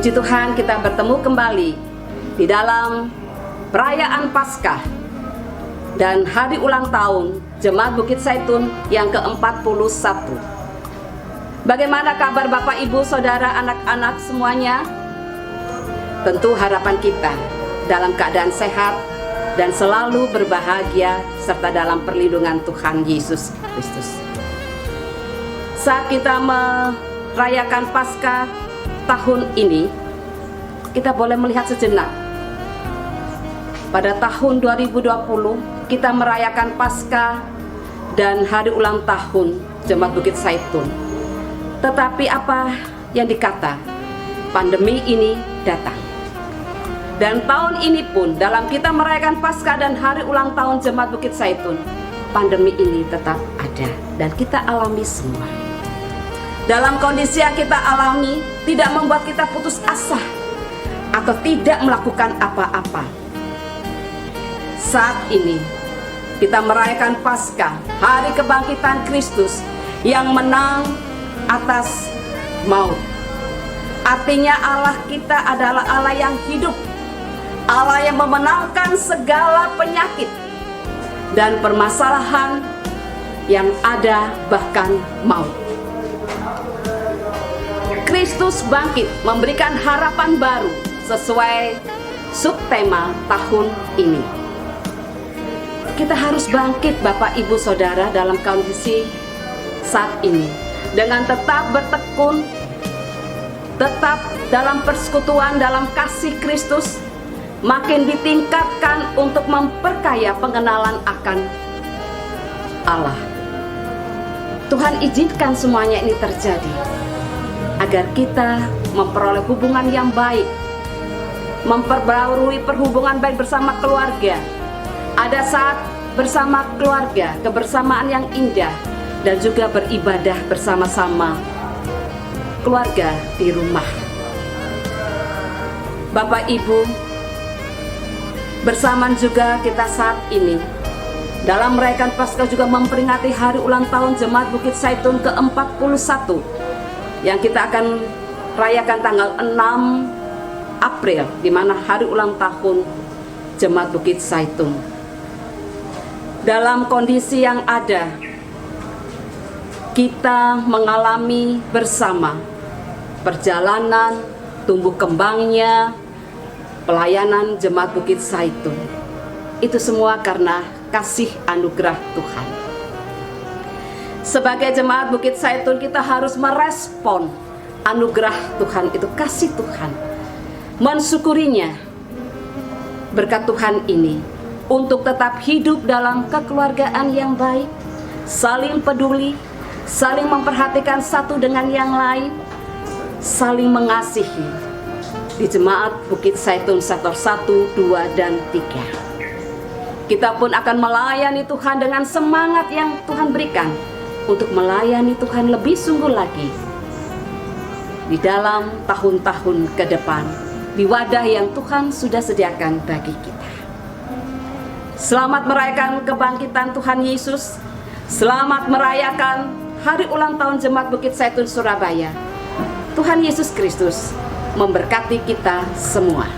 Puji Tuhan, kita bertemu kembali di dalam perayaan Paskah dan hari ulang tahun Jemaat Bukit Zaitun yang ke-41. Bagaimana kabar Bapak, Ibu, Saudara, anak-anak semuanya? Tentu harapan kita dalam keadaan sehat dan selalu berbahagia serta dalam perlindungan Tuhan Yesus Kristus. Saat kita merayakan Paskah tahun ini, kita boleh melihat sejenak. Pada tahun 2020 kita merayakan Paskah dan hari ulang tahun Jemaat Bukit Zaitun. Tetapi apa yang dikata? Pandemi ini datang. Dan tahun ini pun dalam kita merayakan Paskah dan hari ulang tahun Jemaat Bukit Zaitun, pandemi ini tetap ada dan kita alami semua. Dalam kondisi yang kita alami tidak membuat kita putus asa atau tidak melakukan apa-apa. Saat ini kita merayakan Paskah, hari kebangkitan Kristus yang menang atas maut. Artinya Allah kita adalah Allah yang hidup, Allah yang memenangkan segala penyakit dan permasalahan yang ada, bahkan maut. Kristus bangkit memberikan harapan baru sesuai subtema tahun ini. Kita harus bangkit Bapak, Ibu, Saudara dalam kondisi saat ini dengan tetap bertekun, tetap dalam persekutuan dalam kasih Kristus, makin ditingkatkan untuk memperkaya pengenalan akan Allah. Tuhan izinkan semuanya ini terjadi agar kita memperoleh hubungan yang baik, memperbarui perhubungan baik bersama keluarga. Ada saat bersama keluarga, kebersamaan yang indah, dan juga beribadah bersama-sama keluarga di rumah. Bapak, Ibu, bersamaan juga kita saat ini dalam merayakan Paskah juga memperingati hari ulang tahun Jemaat Bukit Zaitun ke-41 yang kita akan rayakan tanggal 6 April, di mana hari ulang tahun Jemaat Bukit Zaitun. Dalam kondisi yang ada, kita mengalami bersama perjalanan tumbuh kembangnya pelayanan Jemaat Bukit Zaitun. Itu semua karena kasih anugerah Tuhan. Sebagai Jemaat Bukit Zaitun, kita harus merespon anugerah Tuhan itu, kasih Tuhan, mensyukurinya berkat Tuhan ini untuk tetap hidup dalam kekeluargaan yang baik, saling peduli, saling memperhatikan satu dengan yang lain, saling mengasihi di Jemaat Bukit Zaitun sektor 1, 2, dan 3. Kita pun akan melayani Tuhan dengan semangat yang Tuhan berikan untuk melayani Tuhan lebih sungguh lagi di dalam tahun-tahun ke depan, di wadah yang Tuhan sudah sediakan bagi kita. Selamat merayakan kebangkitan Tuhan Yesus. Selamat merayakan hari ulang tahun Jemaat Bukit Zaitun Surabaya. Tuhan Yesus Kristus memberkati kita semua.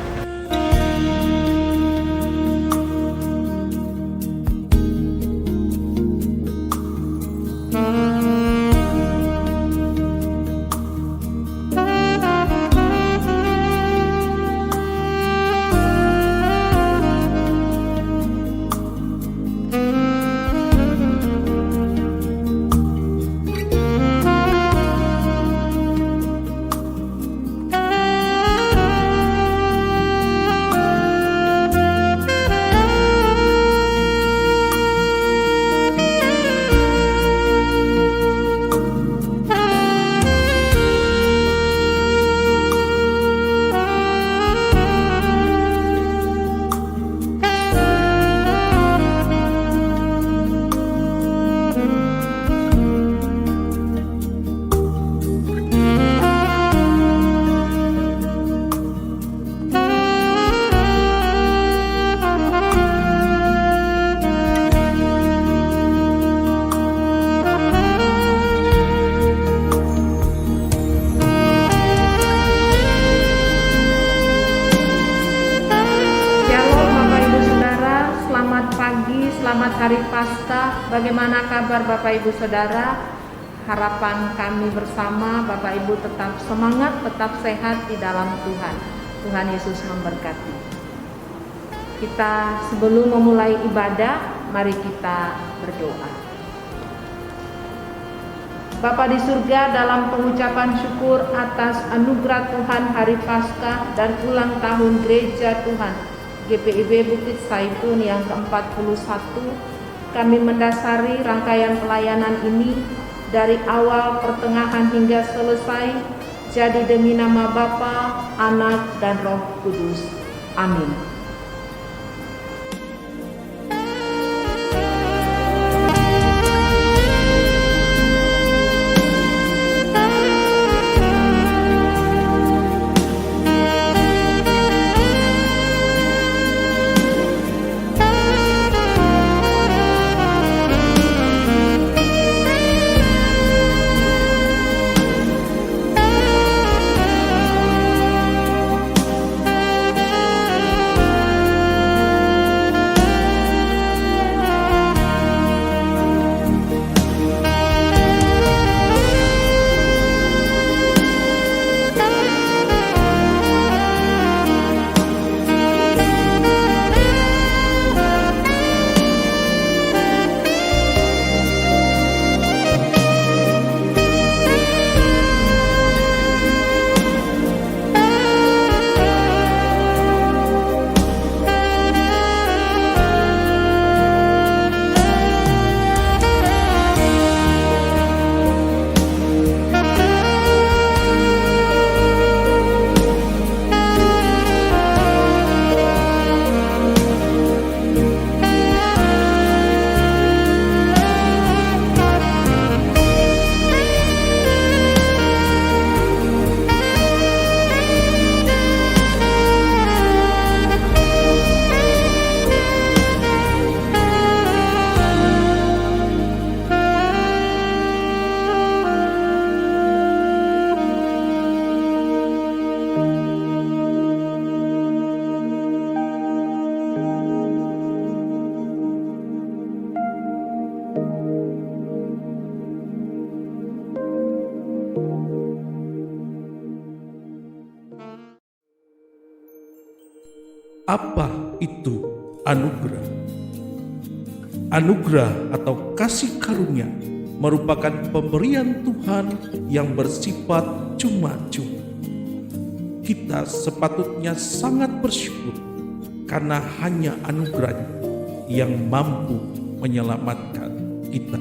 Selamat Hari Paskah. Bagaimana kabar Bapak Ibu Saudara? Harapan kami bersama Bapak Ibu tetap semangat, tetap sehat di dalam Tuhan. Tuhan Yesus memberkati. Kita sebelum memulai ibadah, mari kita berdoa. Bapa di surga, dalam pengucapan syukur atas anugerah Tuhan Hari Paskah dan ulang tahun Gereja Tuhan GPIB Bukit Zaitun yang ke-41, kami mendasari rangkaian pelayanan ini dari awal, pertengahan hingga selesai, jadi demi nama Bapa, Anak, dan Roh Kudus. Amin. Apa itu anugerah? Anugerah atau kasih karunia merupakan pemberian Tuhan yang bersifat cuma-cuma. Kita sepatutnya sangat bersyukur karena hanya anugerah yang mampu menyelamatkan kita.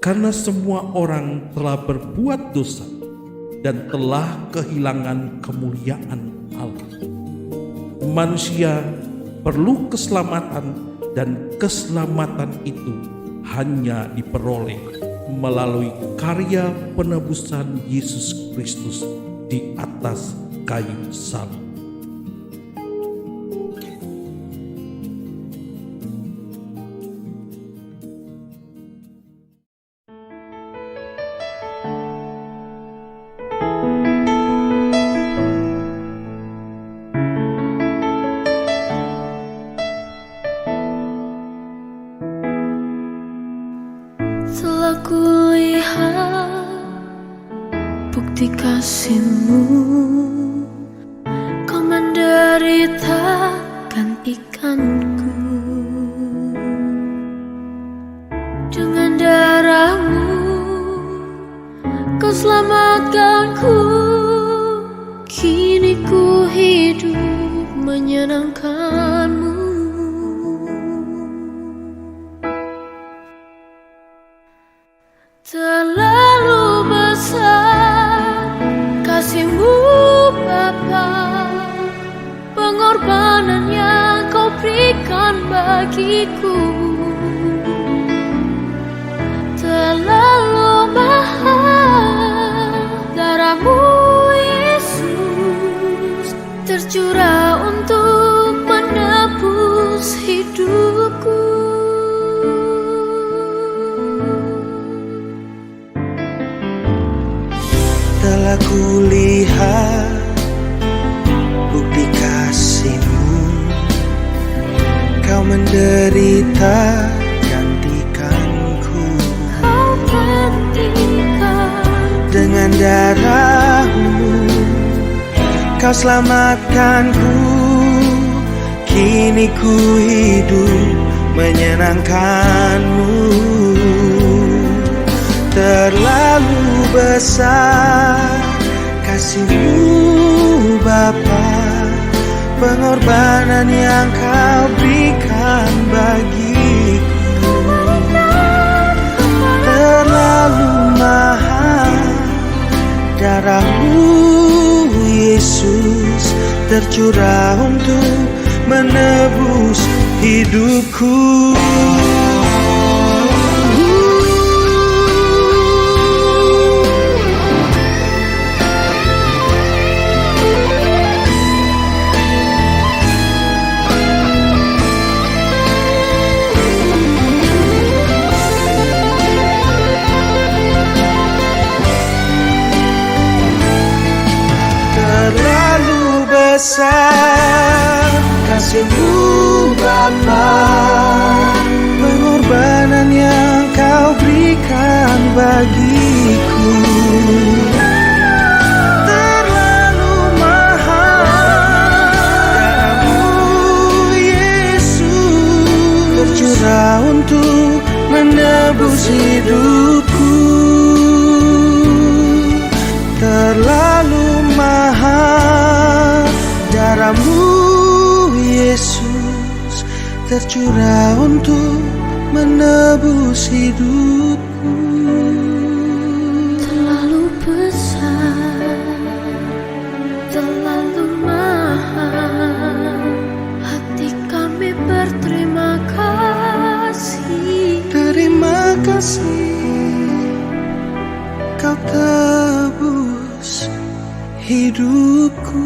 karena semua orang telah berbuat dosa dan telah kehilangan kemuliaan Allah. Manusia perlu keselamatan, dan keselamatan itu hanya diperoleh melalui karya penebusan Yesus Kristus di atas kayu salib. Telah kulihat bukti kasih-Mu, Kau menderita gantikanku. Dengan darah-Mu Kau selamatkanku. Kini ku hidup menyenangkan-Mu. Terlalu besar kasih-Mu Bapa, pengorbanan yang Kau berikan bagiku. Terlalu mahal darah-Mu Yesus, tercurah untuk menebus hidupku. Telah kulihat bukti kasih-Mu, Kau menderita gantikanku. Kau gantikan Dengan darah-Mu Kau selamatkanku. Kini ku hidup menyenangkan-Mu. Terlalu besar kasih-Mu Bapa, pengorbanan yang Kau berikan bagiku. Terlalu mahal darah-Mu Yesus, tercurah untuk menebus hidupku. Besar kasih-Mu Bapa, pengorbanan yang Kau berikan bagiku. Terlalu mahal darah-Mu Yesus, tercurah untuk menebus hidupku. Terlalu mahal darah-Mu Yesus, tercurah untuk menebus hidupku. terlalu besar, terlalu mahal. Hati kami berterima kasih. Terima kasih Kau tebus hidupku.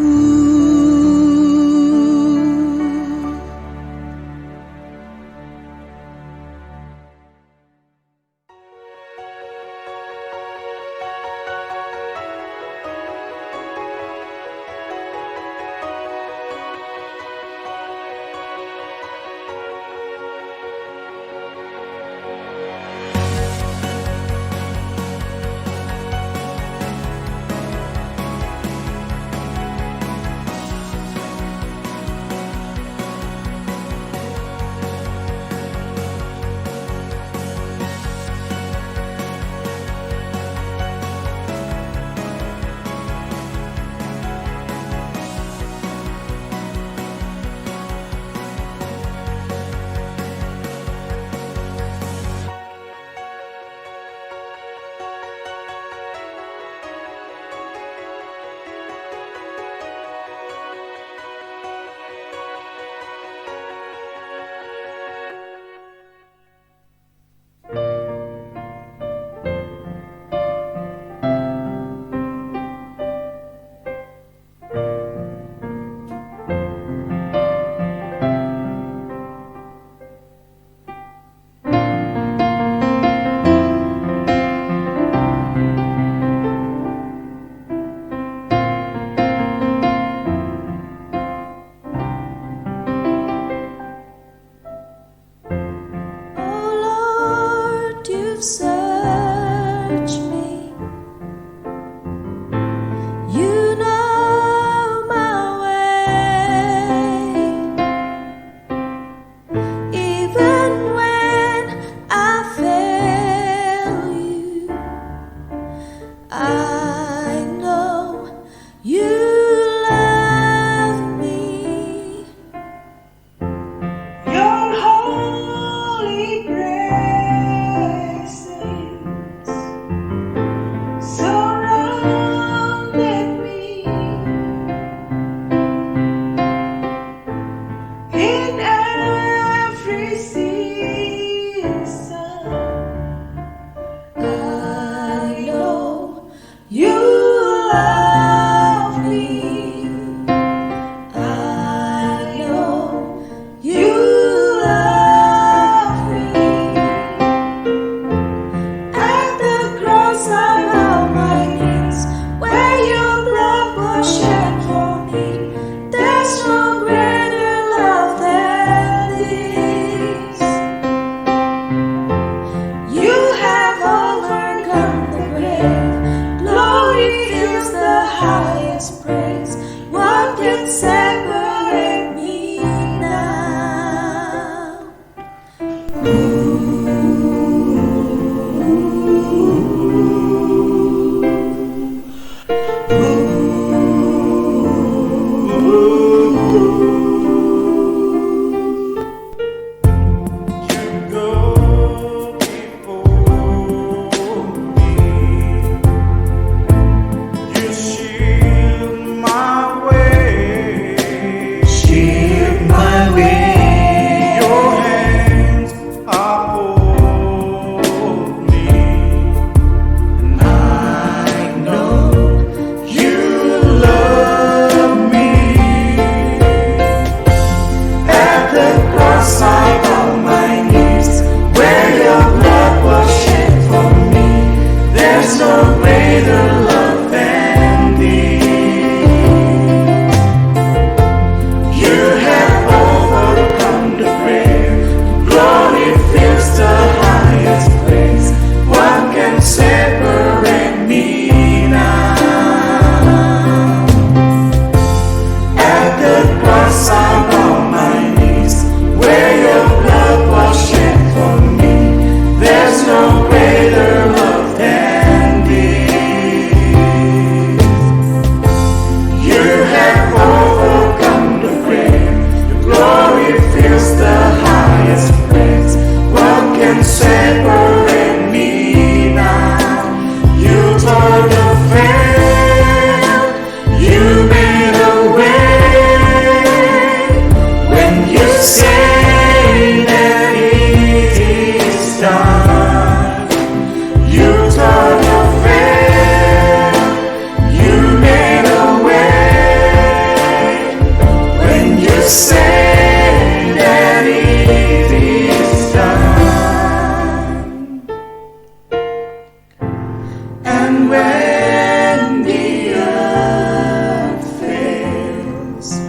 when the earth fails,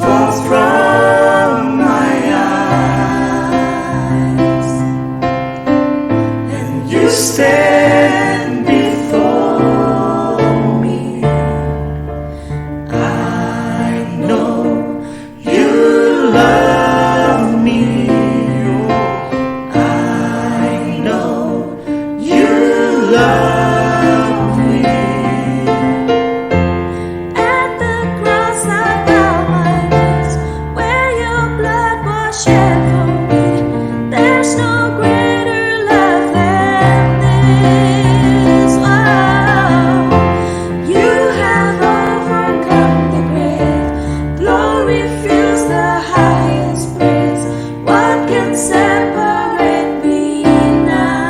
falls from my eyes, and you stand before me, I know you love me. Oh, I know you love me. At the cross I bow my knees, where your blood was shed for me. There's no greater love than this. Wow, you have overcome the grave. Glory fills the highest praise. What can separate me now?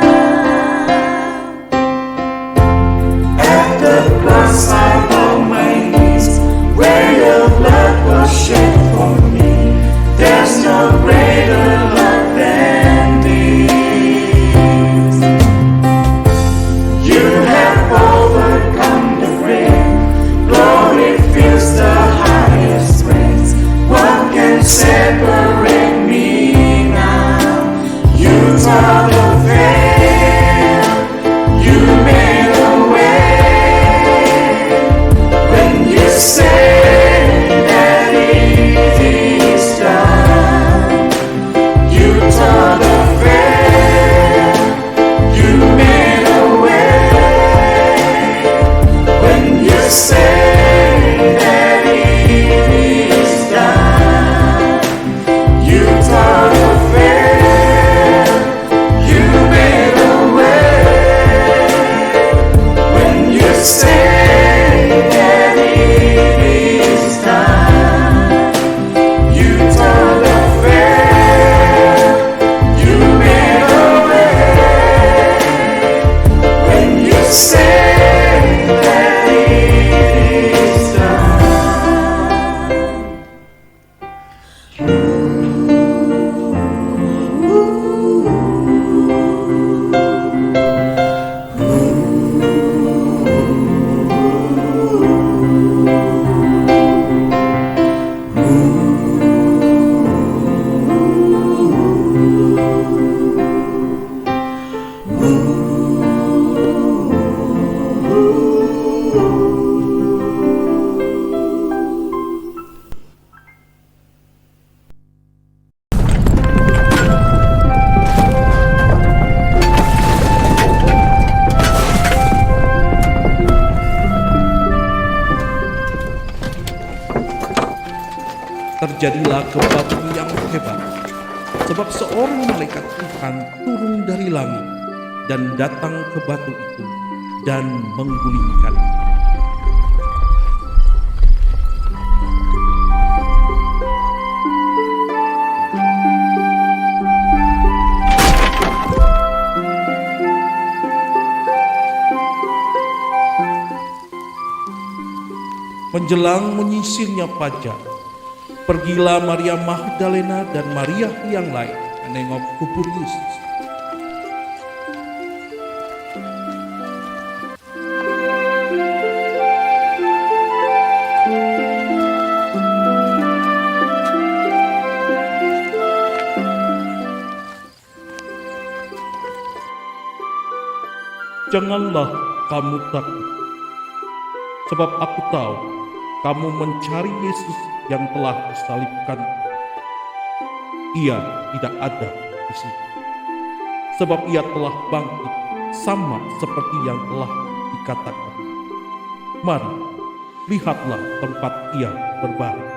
At the cross I bow my knees, where your blood was shed for me. There's no greater love than this. You have overcome the grave. Glory fills the highest praise. What can separate me now? You tore the veil. You made a way. When you say that it is done, you tore the veil. You made a way. When you say that it is done, you tore the veil. You made a way. When you say that it is done, you tore the veil. You made a way. When you say that it is Terjadilah gempa bumi yang hebat, sebab seorang malaikat Tuhan turun dari langit dan datang ke batu itu dan menggulingkan. Menjelang menyisirnya fajar, pergilah Maria Magdalena dan Maria yang lain menengok kubur Yesus. Janganlah kamu takut, sebab aku tahu kamu mencari Yesus yang telah disalibkan. Ia tidak ada di sini, sebab ia telah bangkit sama seperti yang telah dikatakan. Mari, lihatlah tempat ia berbaring.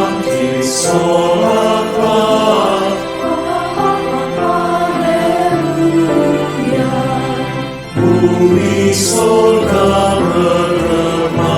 bangkit solatlah. Bumi surga bergema.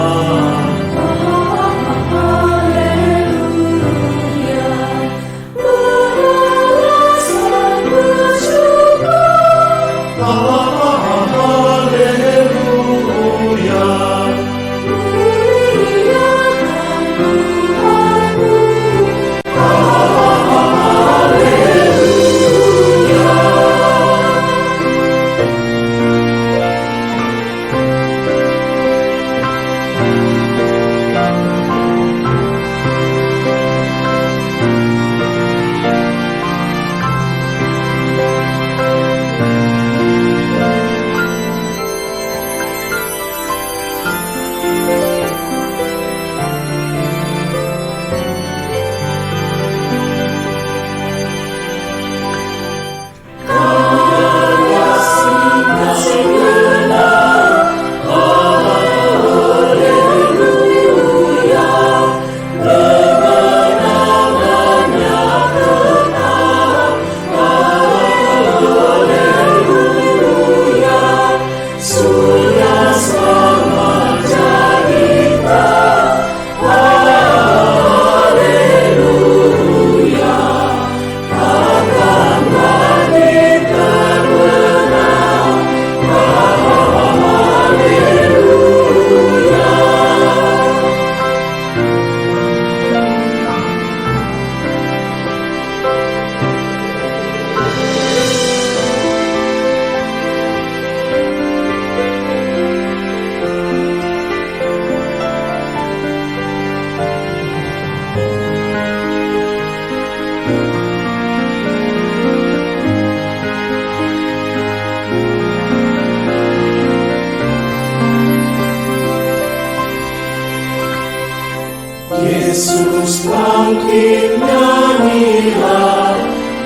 Yesus bangkit, nyanyilah,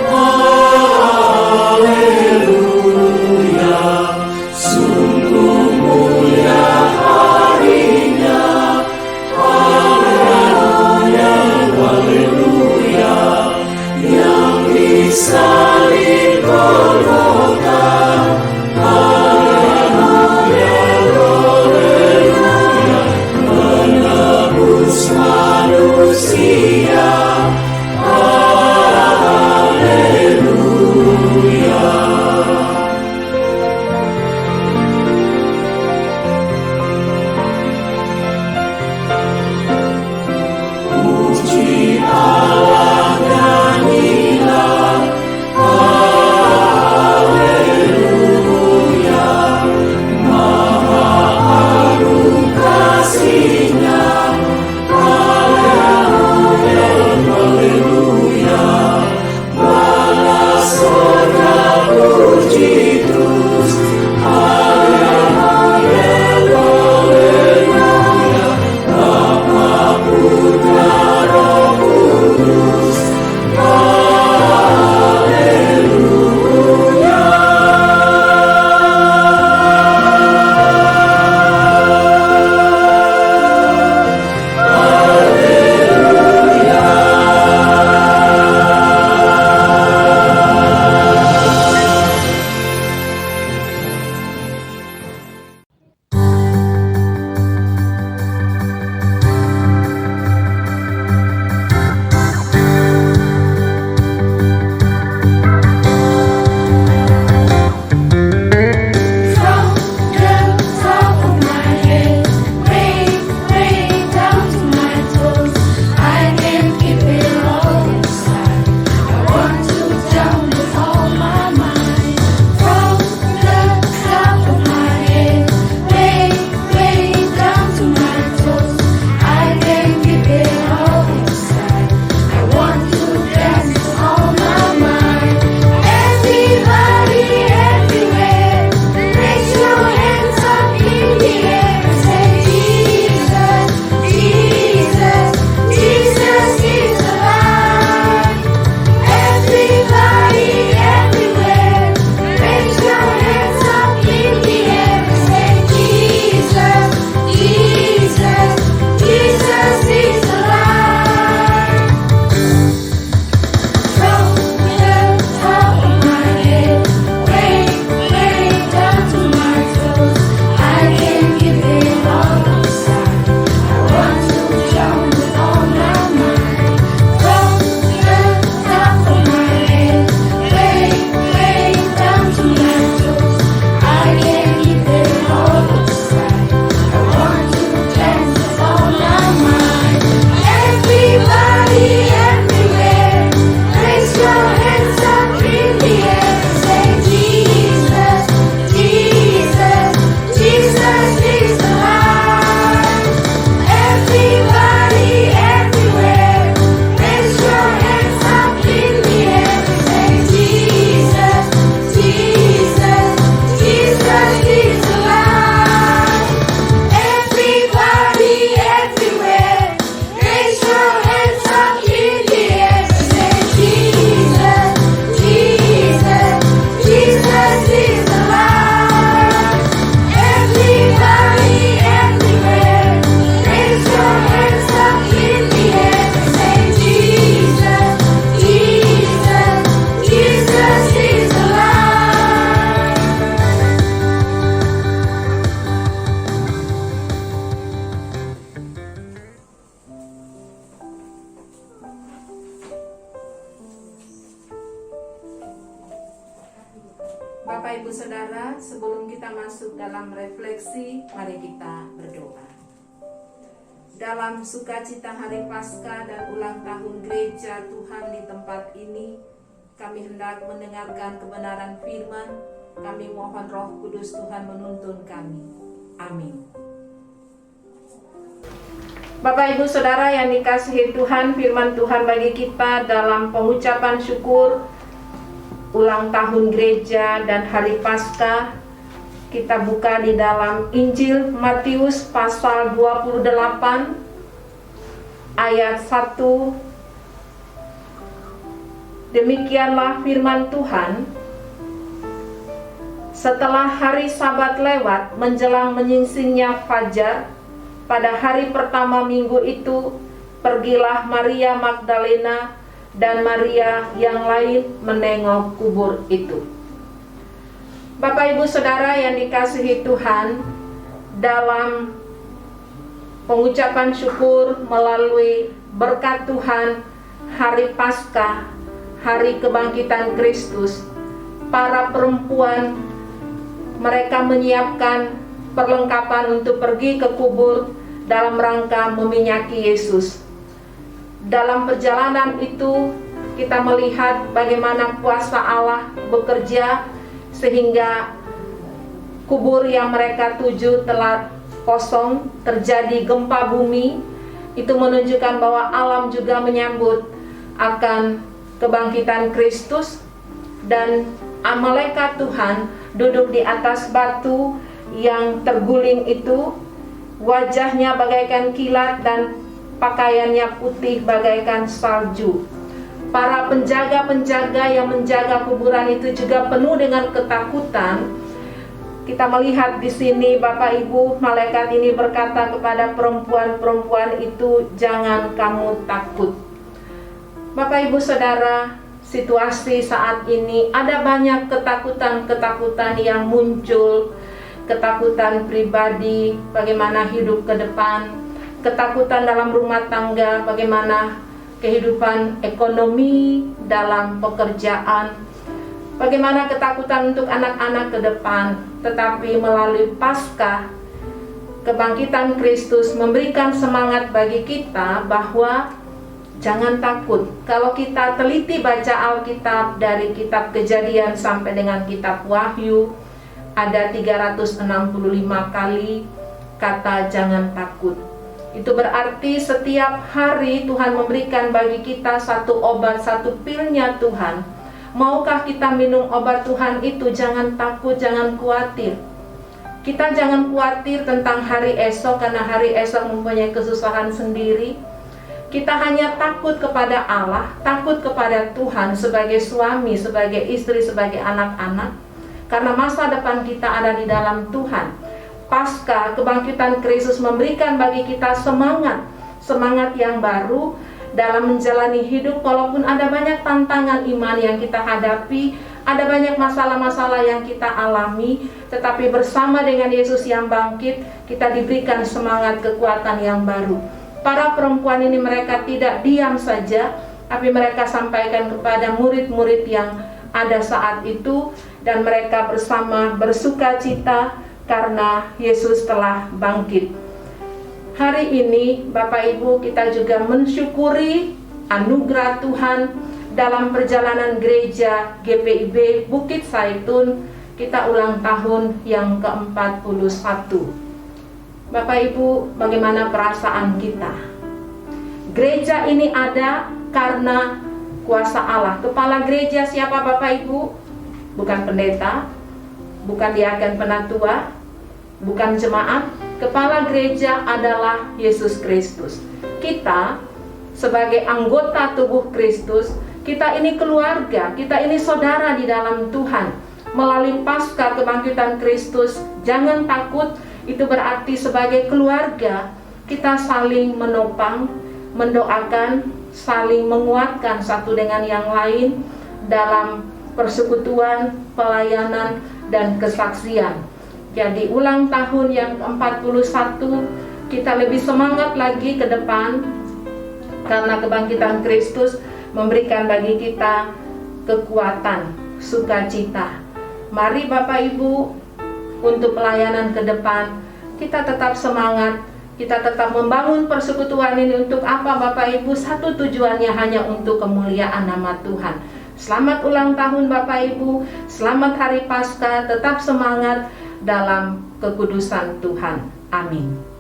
haleluya. Sungguh mulia harinya, haleluya, haleluya. Yang disalib Golgota, haleluya, haleluya. Menebus manusia, haleluya. Bapak Ibu Saudara, sebelum kita masuk dalam refleksi, mari kita berdoa. Dalam sukacita hari Paskah dan ulang tahun gereja Tuhan di tempat ini, kami hendak mendengarkan kebenaran firman. Kami mohon Roh Kudus Tuhan menuntun kami. Amin. Bapak Ibu Saudara yang dikasihi Tuhan, firman Tuhan bagi kita dalam pengucapan syukur ulang tahun gereja dan hari Paskah. Kita buka di dalam Injil Matius pasal 28 ayat 1. Demikianlah firman Tuhan. Setelah hari Sabat lewat menjelang menyingsingnya fajar, pada hari pertama minggu itu, pergilah Maria Magdalena dan Maria yang lain menengok kubur itu. Bapak Ibu Saudara yang dikasihi Tuhan, dalam pengucapan syukur melalui berkat Tuhan, hari Paskah, hari kebangkitan Kristus, para perempuan mereka menyiapkan perlengkapan untuk pergi ke kubur dalam rangka meminyaki Yesus. Dalam perjalanan itu kita melihat bagaimana kuasa Allah bekerja sehingga kubur yang mereka tuju telah kosong, terjadi gempa bumi. Itu menunjukkan bahwa alam juga menyambut akan kebangkitan Kristus, dan malaikat Tuhan duduk di atas batu yang terguling itu. Wajahnya bagaikan kilat dan pakaiannya putih bagaikan salju. Para penjaga-penjaga yang menjaga kuburan itu juga penuh dengan ketakutan. Kita melihat di sini Bapak Ibu, malaikat ini berkata kepada perempuan-perempuan itu, jangan kamu takut. Bapak Ibu Saudara, situasi saat ini ada banyak ketakutan-ketakutan yang muncul. Ketakutan pribadi, bagaimana hidup ke depan, ketakutan dalam rumah tangga, bagaimana kehidupan ekonomi, dalam pekerjaan, bagaimana ketakutan untuk anak-anak ke depan. Tetapi melalui Paskah, kebangkitan Kristus memberikan semangat bagi kita bahwa jangan takut. Kalau kita teliti baca Alkitab dari kitab Kejadian sampai dengan kitab Wahyu, ada 365 kali kata jangan takut. Itu berarti setiap hari Tuhan memberikan bagi kita satu obat, satu pilnya Tuhan. Maukah kita minum obat Tuhan itu? Jangan takut, jangan khawatir. Kita jangan khawatir tentang hari esok, karena hari esok mempunyai kesusahan sendiri. Kita hanya takut kepada Allah, takut kepada Tuhan sebagai suami, sebagai istri, sebagai anak-anak. Karena masa depan kita ada di dalam Tuhan. Paskah, kebangkitan Kristus memberikan bagi kita semangat yang baru dalam menjalani hidup. Walaupun ada banyak tantangan iman yang kita hadapi, ada banyak masalah-masalah yang kita alami, tetapi bersama dengan Yesus yang bangkit, kita diberikan semangat kekuatan yang baru. Para perempuan ini mereka tidak diam saja, tapi mereka sampaikan kepada murid-murid yang ada saat itu, dan mereka bersama bersuka cita karena Yesus telah bangkit. Hari ini Bapak Ibu, kita juga mensyukuri anugerah Tuhan dalam perjalanan gereja GPIB Bukit Saitun. Kita ulang tahun yang ke-41. Bapak Ibu, bagaimana perasaan kita? Gereja ini ada karena kuasa Allah. Kepala gereja siapa Bapak Ibu? Bukan pendeta, bukan diaken penatua, bukan jemaat. Kepala gereja adalah Yesus Kristus. Kita sebagai anggota tubuh Kristus, kita ini keluarga, kita ini saudara di dalam Tuhan. Melalui Paskah kebangkitan Kristus, jangan takut. Itu berarti sebagai keluarga kita saling menopang, mendoakan, saling menguatkan satu dengan yang lain dalam persekutuan, pelayanan, dan kesaksian. Jadi ulang tahun yang ke-41 kita lebih semangat lagi ke depan, karena kebangkitan Kristus memberikan bagi kita kekuatan, sukacita. Mari Bapak Ibu, untuk pelayanan ke depan kita tetap semangat, kita tetap membangun persekutuan ini. Untuk apa Bapak Ibu? Satu tujuannya hanya untuk kemuliaan nama Tuhan. Selamat ulang tahun Bapak Ibu, selamat hari Paskah, tetap semangat dalam kekudusan Tuhan. Amin.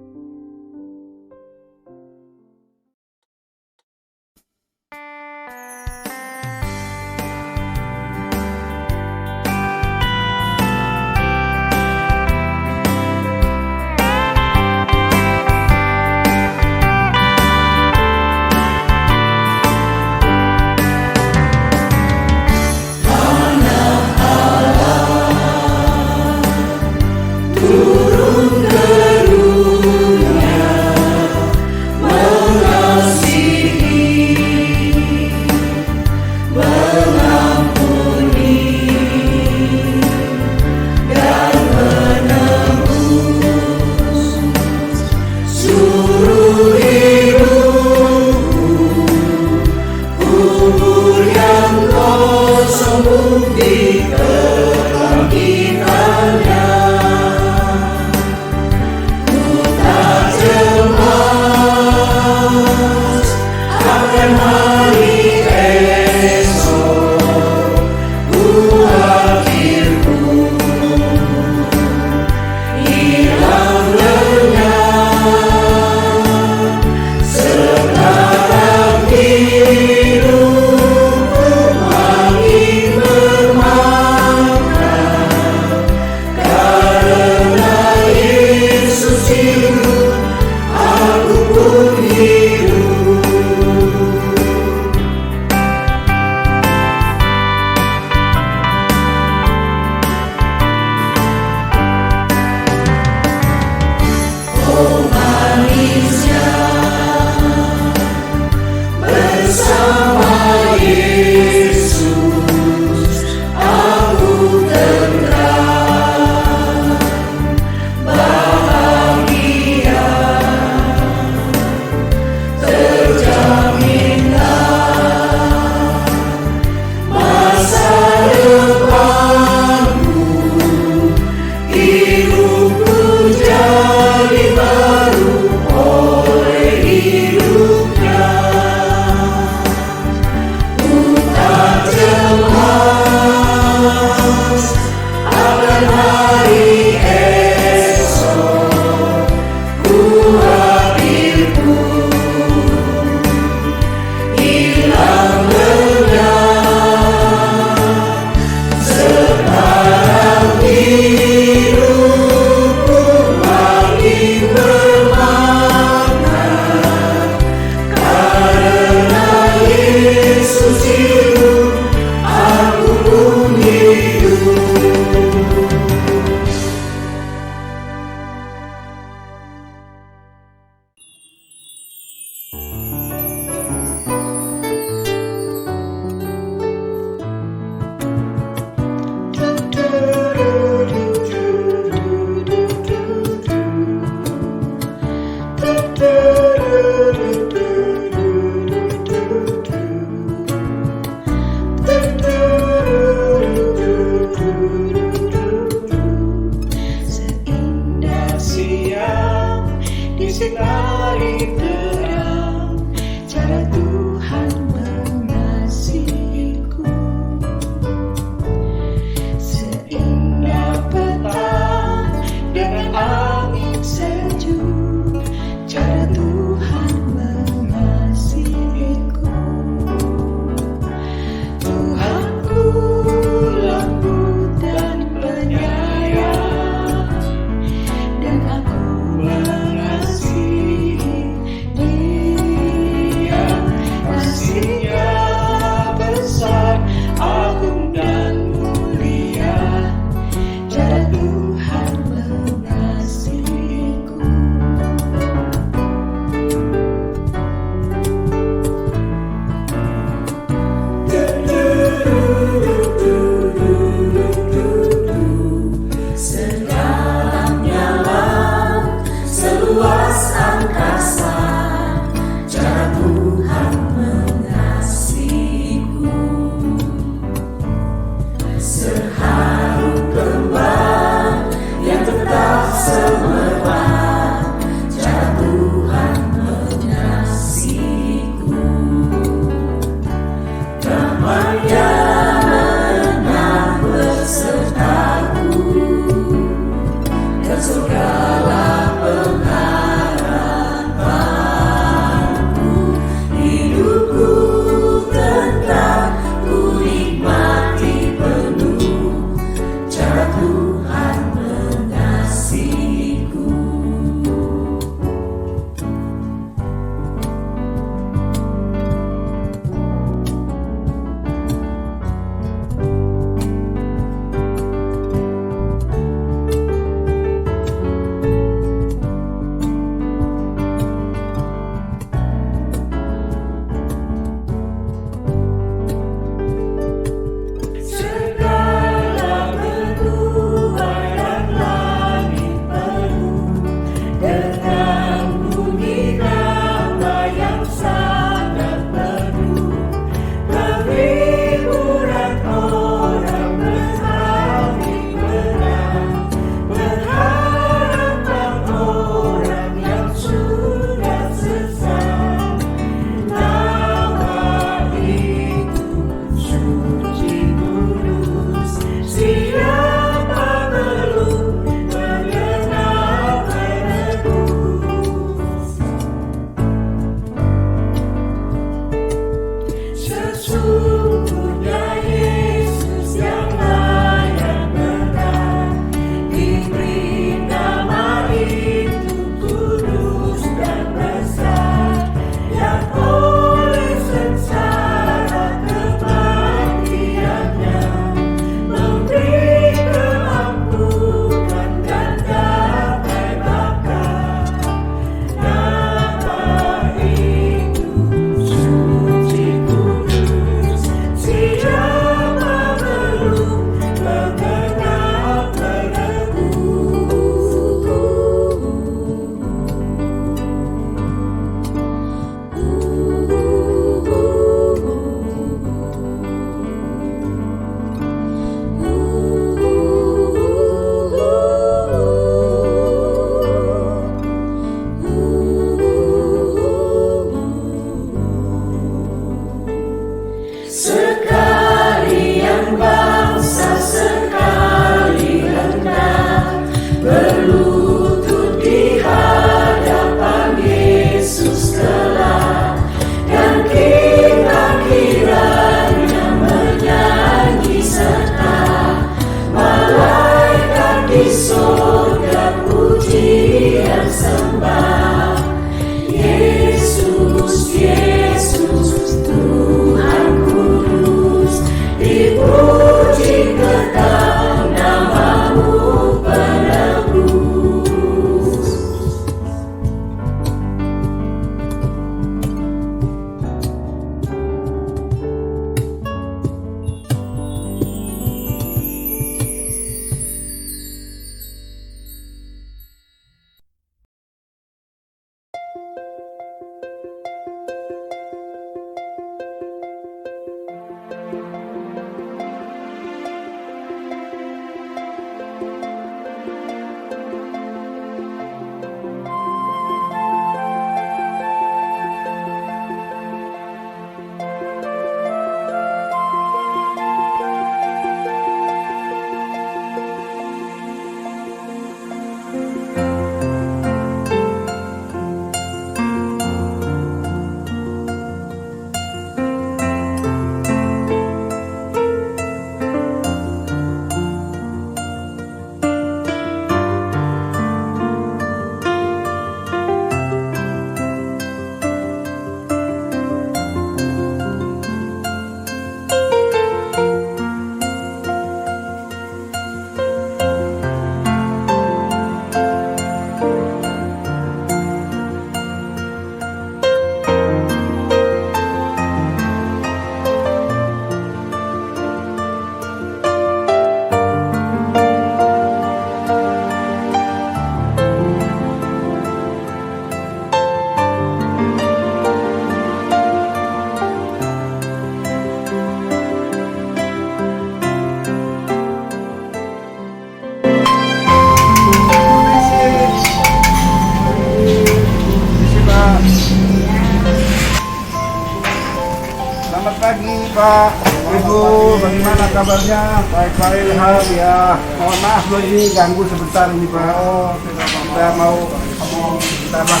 bagaimana kabarnya? Baik-baik. Sehat ya. Mohon maaf loh ini ganggu sebentar ini Pak. Kita mau ngomong sebentar Pak.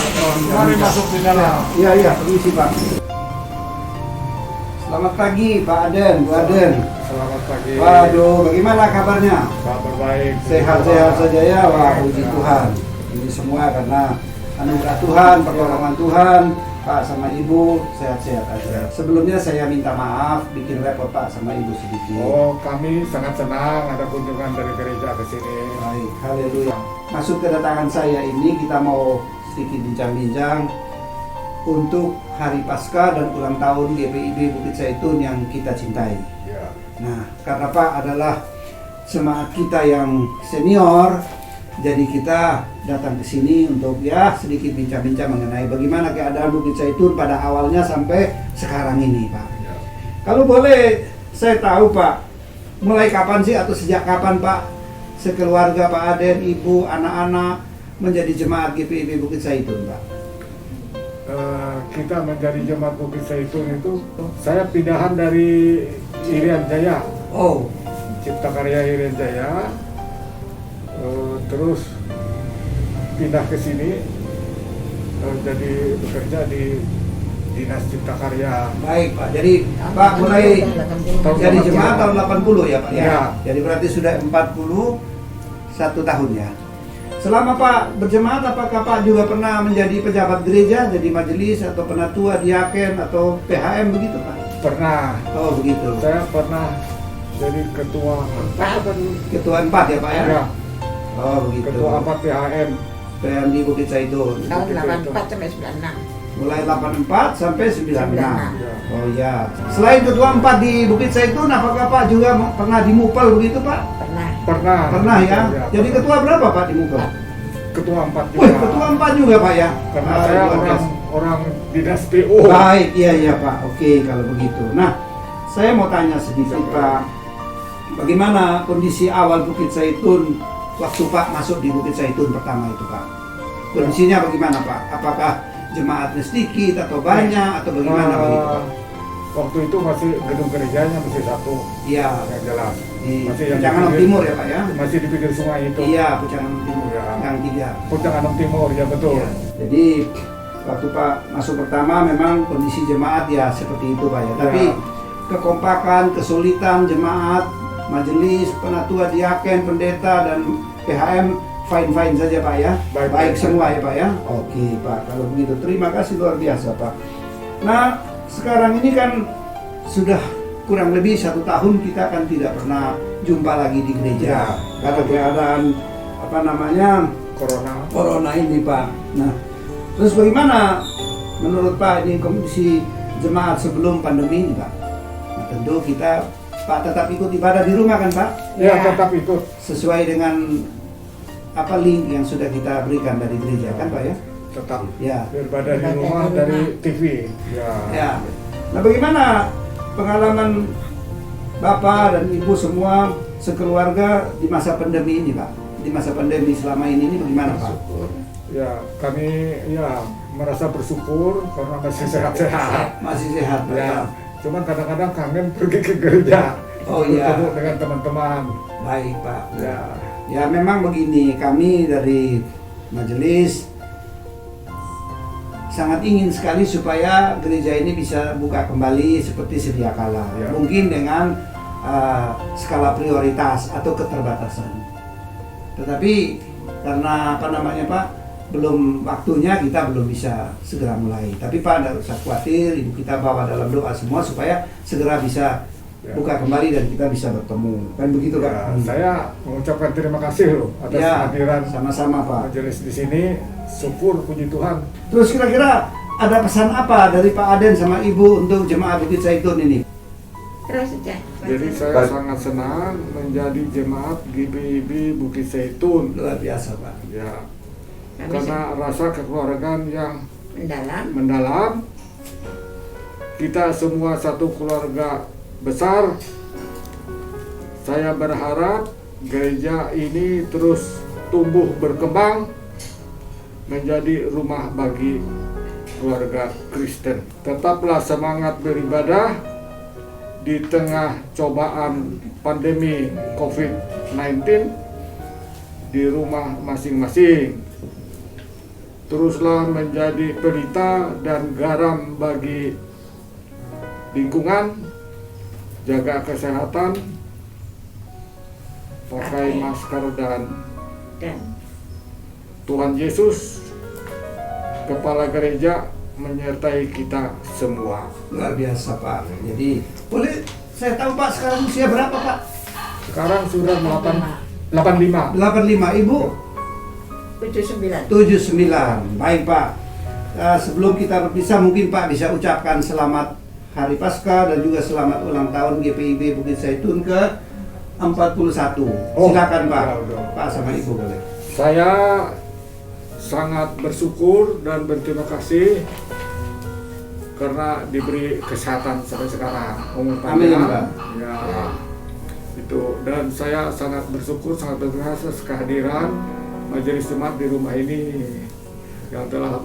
Mari masuk di dalam. Iya, permisi Pak. Selamat pagi Pak Aden, Bu Aden. Selamat pagi. Waduh, bagaimana kabarnya? Kabar baik. Sehat-sehat saja ya, wah puji Tuhan. Ini semua karena anugerah Tuhan, pertolongan Tuhan. Pak sama Ibu sehat-sehat aja. Sebelumnya saya minta maaf bikin repot Pak sama Ibu sedikit. Oh, kami sangat senang ada kunjungan dari gereja ke sini. Baik, haleluya. Maksud kedatangan saya ini kita mau sedikit bincang-bincang untuk Hari Paskah dan ulang tahun GPIB Bukit Zaitun yang kita cintai. Ya. Nah, karena Pak adalah semangat kita yang senior, jadi kita datang ke sini untuk ya sedikit bincang-bincang mengenai bagaimana keadaan Bukit Zaitun pada awalnya sampai sekarang ini, Pak. Ya. Kalau boleh saya tahu, Pak, mulai kapan sih atau sejak kapan, Pak, sekeluarga Pak Aden, Ibu, anak-anak menjadi jemaat GPIB Bukit Zaitun, Pak? Kita menjadi jemaat Bukit Zaitun itu, saya pindahan dari Irian Jaya, Oh, Cipta Karya Irian Jaya, terus pindah ke sini, jadi bekerja di Dinas Cipta Karya. baik Pak. Jadi Pak mulai jadi jemaat tahun 80 ya Pak ya? Ya. Jadi berarti sudah 41 tahun ya. Selama Pak berjemaat, apakah Pak juga pernah menjadi pejabat gereja, jadi majelis atau penatua, diaken atau PHM begitu Pak? Pernah, Oh begitu. saya pernah jadi ketua Ketua 4 ya Pak ya? Ya, Oh begitu. ketua 4 PHM. PHM di Bukit Zaitun. Tahun 84 sampai 96. Mulai 84 sampai 96. Ya. Oh ya. Selain ketua 4 di Bukit Zaitun, apakah Pak juga pernah di Mupel begitu Pak? Pernah. Pernah ya? Jadi ketua berapa Pak di Mupel? ketua 4 juga. Wih, ketua 4 juga Pak ya? Karena Ah, saya luar biasa. orang dinas PO. Baik, iya Pak. Oke kalau begitu. Nah, saya mau tanya sedikit Pak. Bagaimana kondisi awal Bukit Zaitun waktu Pak masuk di Bukit Zaitun pertama itu Pak? Kondisinya bagaimana Pak? Apakah jemaatnya sedikit atau banyak atau bagaimana begitu Pak? Waktu itu masih gedung gerejanya masih satu Iya, yang jelas. di Masih yang Pujangan di- Timur ya Pak ya? Masih di pinggir sungai itu. Iya, Pujangan Timur Ya. yang 3. Pujangan Timur, ya betul. Iya. Jadi waktu Pak masuk pertama memang kondisi jemaat ya seperti itu Pak ya. Tapi kekompakan, kesulitan jemaat, majelis, penatua, diaken, pendeta dan PHM fine-fine saja Pak ya. Baik semua ya Pak ya. Oke Pak, kalau begitu terima kasih luar biasa Pak. Nah sekarang ini kan sudah kurang lebih 1 tahun kita kan tidak pernah jumpa lagi di gereja karena keadaan apa namanya corona ini Pak. Nah terus bagaimana menurut Pak ini kondisi jemaat sebelum pandemi ini Pak? Nah, tentu kita Pak tetap ikut ibadah di rumah kan Pak? Ya, tetap ikut. Sesuai dengan apa link yang sudah kita berikan dari gereja kan Pak ya? Tetap Ya. beribadah di rumah dari TV. Ya. Ya. Nah bagaimana pengalaman Bapak dan Ibu semua sekeluarga di masa pandemi ini Pak? Di masa pandemi selama ini bagaimana Pak? Ya, kami ya merasa bersyukur karena masih sehat-sehat. Masih sehat Pak? Ya, cuman kadang-kadang kangen pergi ke gereja. Oh iya. Ketemu dengan teman-teman. Baik Pak. Ya. Ya memang begini, kami dari majelis sangat ingin sekali supaya gereja ini bisa buka kembali seperti sedia kala. Ya. Mungkin dengan skala prioritas atau keterbatasan. Tetapi karena apa namanya Pak, belum waktunya kita belum bisa segera mulai. Tapi Pak tidak usah khawatir, Ibu kita bawa dalam doa semua supaya segera bisa buka kembali dan kita bisa bertemu. Kan begitu Pak? Ya, saya mengucapkan terima kasih loh atas Ya, kehadiran sama-sama Pak. majelis di sini. Syukur, puji Tuhan. Terus kira-kira ada pesan apa dari Pak Aden sama Ibu untuk jemaat Bukit Zaitun ini? Terus saja. Jadi saya sangat senang menjadi jemaat GPIB Bukit Zaitun. Luar biasa Pak. Ya, Kami karena rasa kekeluargaan yang mendalam. kita semua satu keluarga besar. Saya berharap gereja ini terus tumbuh berkembang menjadi rumah bagi keluarga Kristen. Tetaplah semangat beribadah di tengah cobaan pandemi COVID-19 di rumah masing-masing. Teruslah menjadi pelita dan garam bagi lingkungan, jaga kesehatan, pakai masker dan Tuhan Yesus, Kepala Gereja, menyertai kita semua. Luar biasa Pak. Jadi boleh saya tahu Pak sekarang usia berapa Pak? Sekarang sudah 85. 85. Ibu? 79. 79. Baik Pak. Sebelum kita berpisah mungkin Pak bisa ucapkan selamat Hari Paskah dan juga selamat ulang tahun GPIB Bukit Zaitun ke 41. Silakan Pak. Pak sama Ibu boleh. Saya sangat bersyukur dan berterima kasih karena diberi kesehatan sampai sekarang, umur panjang. Pak. Ya, itu, dan saya sangat bersyukur, sangat berterima kasih atas kehadiran Majelis Jemaat di rumah ini yang telah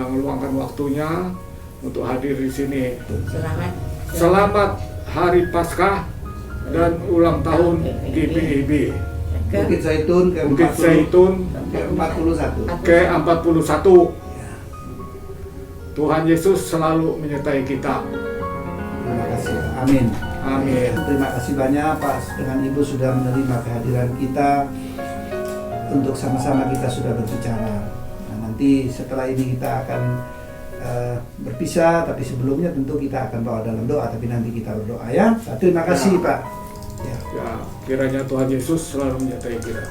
meluangkan waktunya untuk hadir di sini. Selamat Hari Paskah dan ulang tahun GPIB Bukit Zaitun ke Bukit Zaitun ke 41. ke-41. Tuhan Yesus selalu menyertai kita. Terima kasih. Amin. Amin. Terima kasih banyak Pak dengan Ibu sudah menerima kehadiran kita untuk sama-sama kita sudah berbicara. Nah, nanti setelah ini kita akan berpisah, tapi sebelumnya tentu kita akan bawa dalam doa, tapi nanti kita berdoa ya. Terima kasih Pak. Ya, kiranya Tuhan Yesus selalu menyertai kita.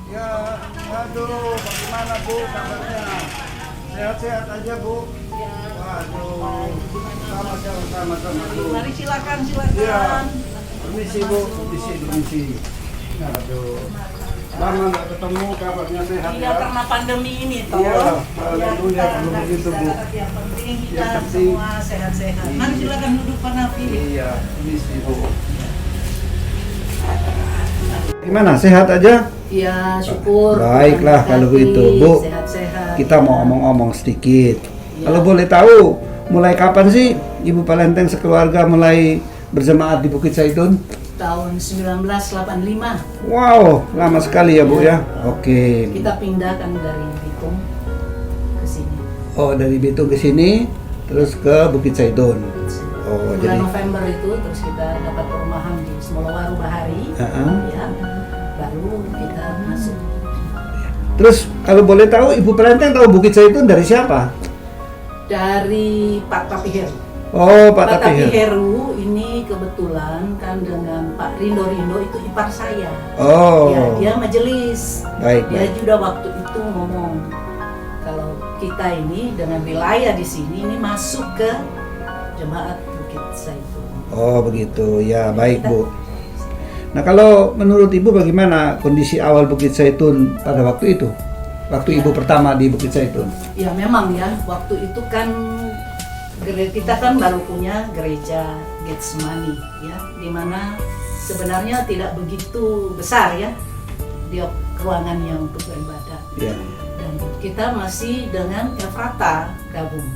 Ya, aduh, bagaimana Bu kabarnya? Sehat-sehat aja Bu? Waduh, sama-sama Bu. Mari silakan. Iya, permisi Bu, permisi. Aduh, lama nggak ketemu, kabarnya sehat Iya, ya? karena pandemi ini toh. Iya, haleluya kalau begitu Bu. Yang penting kita Yang penting. semua sehat-sehat. Mari silakan duduk Pak Nafi. Iya, permisi Bu. Gimana, sehat aja? Iya, syukur. Baiklah kalau begitu Bu. Sehat-sehat. Kita mau omong-omong sedikit. Ya. Kalau boleh tahu, mulai kapan sih Ibu Palenteng sekeluarga mulai berjemaat di Bukit Zaitun? Tahun 1985 Wow, lama sekali ya Bu ya. Oke. kita pindahkan dari Bitung ke sini. Oh, dari Bitung ke sini, terus ke Bukit Zaitun. Oh, Bulan jadi. November itu terus kita dapat perumahan di Semolawaru Bahari. Heeh. Ya, baru kita masuk. Terus kalau boleh tahu, Ibu Palenteng tahu Bukit Zaitun dari siapa? Dari Pak Tapi Heru. Oh, Pak Pak Tapi Tapi Heru. Heru ini kebetulan kan dengan Pak Rindo itu ipar saya. Oh. Ya, dia majelis. Baik, Dia baik. juga waktu itu ngomong kalau kita ini dengan wilayah di sini ini masuk ke jemaat Bukit Zaitun. Oh, begitu. Ya, baik Bu. Nah, kalau menurut Ibu bagaimana kondisi awal Bukit Zaitun pada waktu itu? Waktu Ibu pertama di Bukit Zaitun. Ya memang ya, waktu itu kan kita kan baru punya gereja Getsemani ya, di mana sebenarnya tidak begitu besar ya dia ruangannya untuk beribadah. Ya. Dan kita masih dengan Efrata gabung.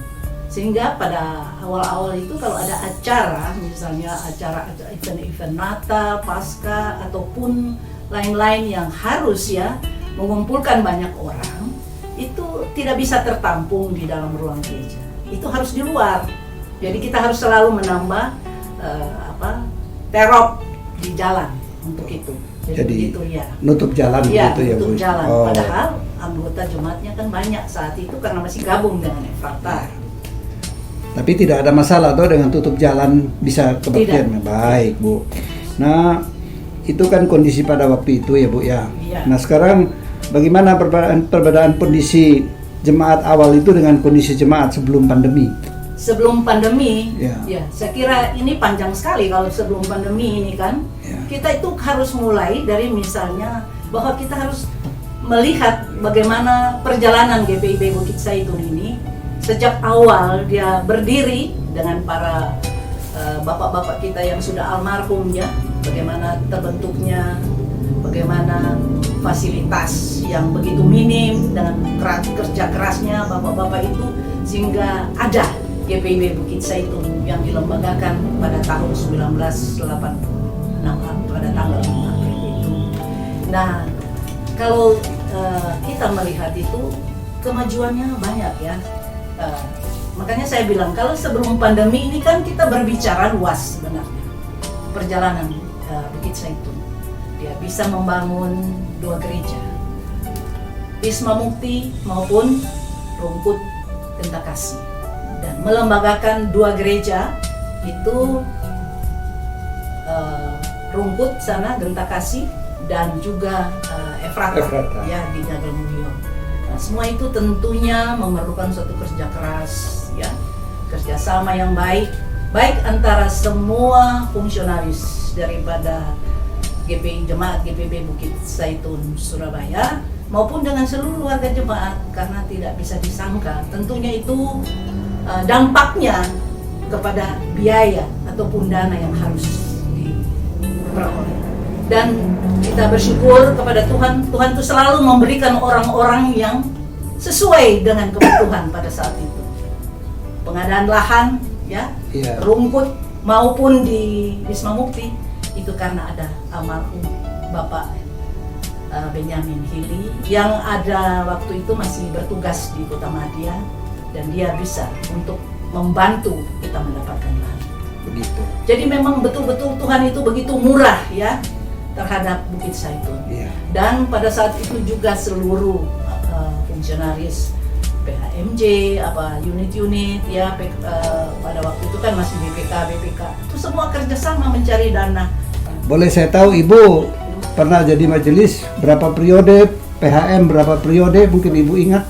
Sehingga pada awal-awal itu kalau ada acara, misalnya acara event-event Natal, Paskah ataupun lain-lain yang harus ya mengumpulkan banyak orang, itu tidak bisa tertampung di dalam ruang gereja. Itu harus di luar. Jadi kita harus selalu menambah terop di jalan untuk itu. Jadi begitu ya. nutup jalan Iya, gitu ya Bu. nutup jalan. Oh. Padahal anggota jemaatnya kan banyak saat itu karena masih gabung dengan Efrata. Tapi tidak ada masalah tuh dengan tutup jalan bisa kebaktian. Baik Bu. Nah, itu kan kondisi pada waktu itu ya Bu ya. Iya. Nah, sekarang bagaimana perbedaan kondisi jemaat awal itu dengan kondisi jemaat sebelum pandemi? Sebelum pandemi, Ya. ya saya kira ini panjang sekali kalau sebelum pandemi ini kan. Ya. Kita itu harus mulai dari misalnya bahwa kita harus melihat bagaimana perjalanan GPIB Bukit Zaitun ini sejak awal dia berdiri dengan para bapak-bapak kita yang sudah almarhum ya, bagaimana terbentuknya, bagaimana fasilitas yang begitu minim dengan kerja kerasnya bapak-bapak itu sehingga ada GPIB Bukit Saitun yang dilembagakan pada tahun 1986 pada tanggal 5 April itu. Nah, kalau kita melihat itu kemajuannya banyak ya. Makanya saya bilang kalau sebelum pandemi ini kan kita berbicara luas sebenarnya perjalanan Bukit Saitun. Dia bisa membangun 2 gereja, Wisma Mukti maupun Rungkut Genta Kasih, dan melembagakan 2 gereja itu Rungkut sana Genta Kasih dan juga Efrata ya di Nagelmulyo. Nah, semua itu tentunya memerlukan suatu kerja keras ya, kerjasama yang baik antara semua fungsionaris daripada Jemaat GPIB Bukit Saitun Surabaya maupun dengan seluruh warga jemaat, karena tidak bisa disangka tentunya itu dampaknya kepada biaya ataupun dana yang harus diperoleh. Dan kita bersyukur kepada Tuhan itu selalu memberikan orang-orang yang sesuai dengan kebutuhan pada saat itu. Pengadaan lahan ya, Rungkut maupun di Wisma Mukti itu karena ada almarhum Bapak Benyamin Hili yang ada waktu itu masih bertugas di Kota Madia, dan dia bisa untuk membantu kita mendapatkan lahan. Begitu. Jadi memang betul-betul Tuhan itu begitu murah ya terhadap Bukit Saitun. Dan pada saat itu juga seluruh fungsionaris PHMJ, unit-unit ya, pada waktu itu kan masih BPK, itu semua kerjasama mencari dana. Boleh saya tahu Ibu pernah jadi majelis berapa periode, PHM berapa periode, mungkin Ibu ingat?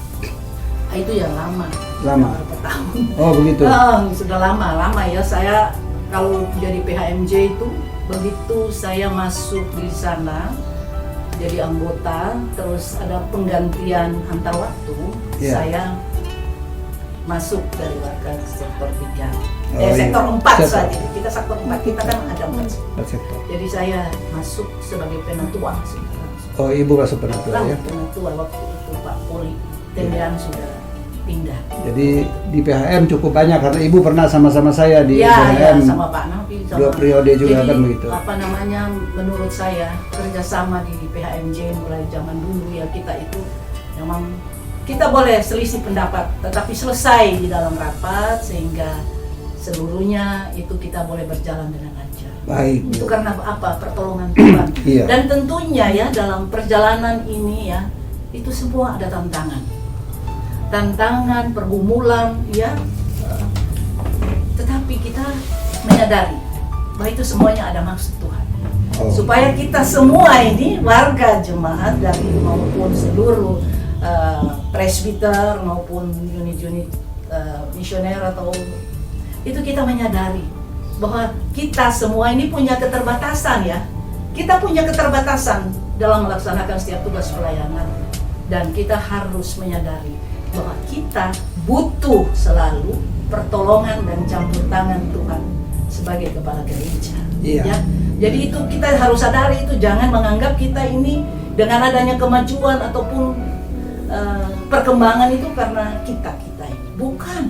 Itu yang lama. Berapa tahun? Oh begitu. Sudah lama ya. Saya kalau jadi PHMJ itu begitu saya masuk di sana jadi anggota, terus ada penggantian antar waktu, saya masuk dari warga sektor 3, sektor 4 saja. Kita sektor 4, kita kan ada 4 sektor. Jadi saya masuk sebagai penatua. Oh, Ibu masuk penatua ya? Penatua waktu itu Pak Poli, Tendean sudah pindah. Jadi di PHM cukup banyak karena Ibu pernah sama-sama saya di PHM. Ya, sama Pak Nafi. 2 periode juga. Jadi, kan begitu. Menurut saya kerjasama di PHMJ mulai zaman dulu ya, kita itu memang kita boleh selisih pendapat, tetapi selesai di dalam rapat sehingga seluruhnya itu kita boleh berjalan dengan lancar. Baik. Itu karena apa? Pertolongan Tuhan. Dan tentunya ya dalam perjalanan ini ya itu semua ada tantangan, pergumulan ya. Tetapi kita menyadari bahwa itu semuanya ada maksud Tuhan. Supaya kita semua ini warga jemaat dari maupun seluruh presbiter maupun unit-unit misioner atau itu kita menyadari bahwa kita semua ini punya keterbatasan ya. Kita punya keterbatasan dalam melaksanakan setiap tugas pelayanan, dan kita harus menyadari bahwa kita butuh selalu pertolongan dan campur tangan Tuhan sebagai kepala gereja. Ya. Jadi itu kita harus sadari itu, jangan menganggap kita ini dengan adanya kemajuan ataupun perkembangan itu karena kita ini. Bukan.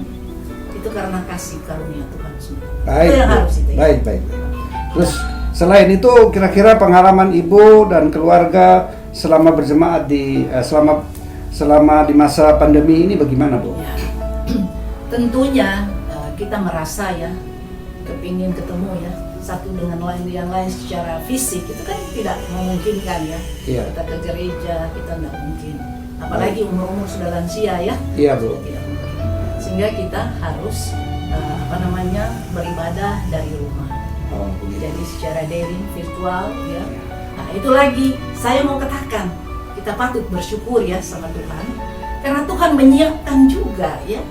Itu karena kasih karunia Tuhan semua. Baik. Itu yang harus kita. Baik. Terus selain itu kira-kira pengalaman Ibu dan keluarga selama berjemaat di selama di masa pandemi ini bagaimana, Bu? Ya. Tentunya kita merasa ya kepingin ketemu ya satu dengan yang lain secara fisik, itu kan tidak memungkinkan ya. Kita ke gereja kita tidak mungkin, apalagi umur sudah lansia ya. Iya, Bu. Sehingga kita harus beribadah dari rumah. Jadi secara daring, virtual ya. Nah, itu lagi saya mau katakan, kita patut bersyukur ya sama Tuhan, karena Tuhan menyiapkan juga ya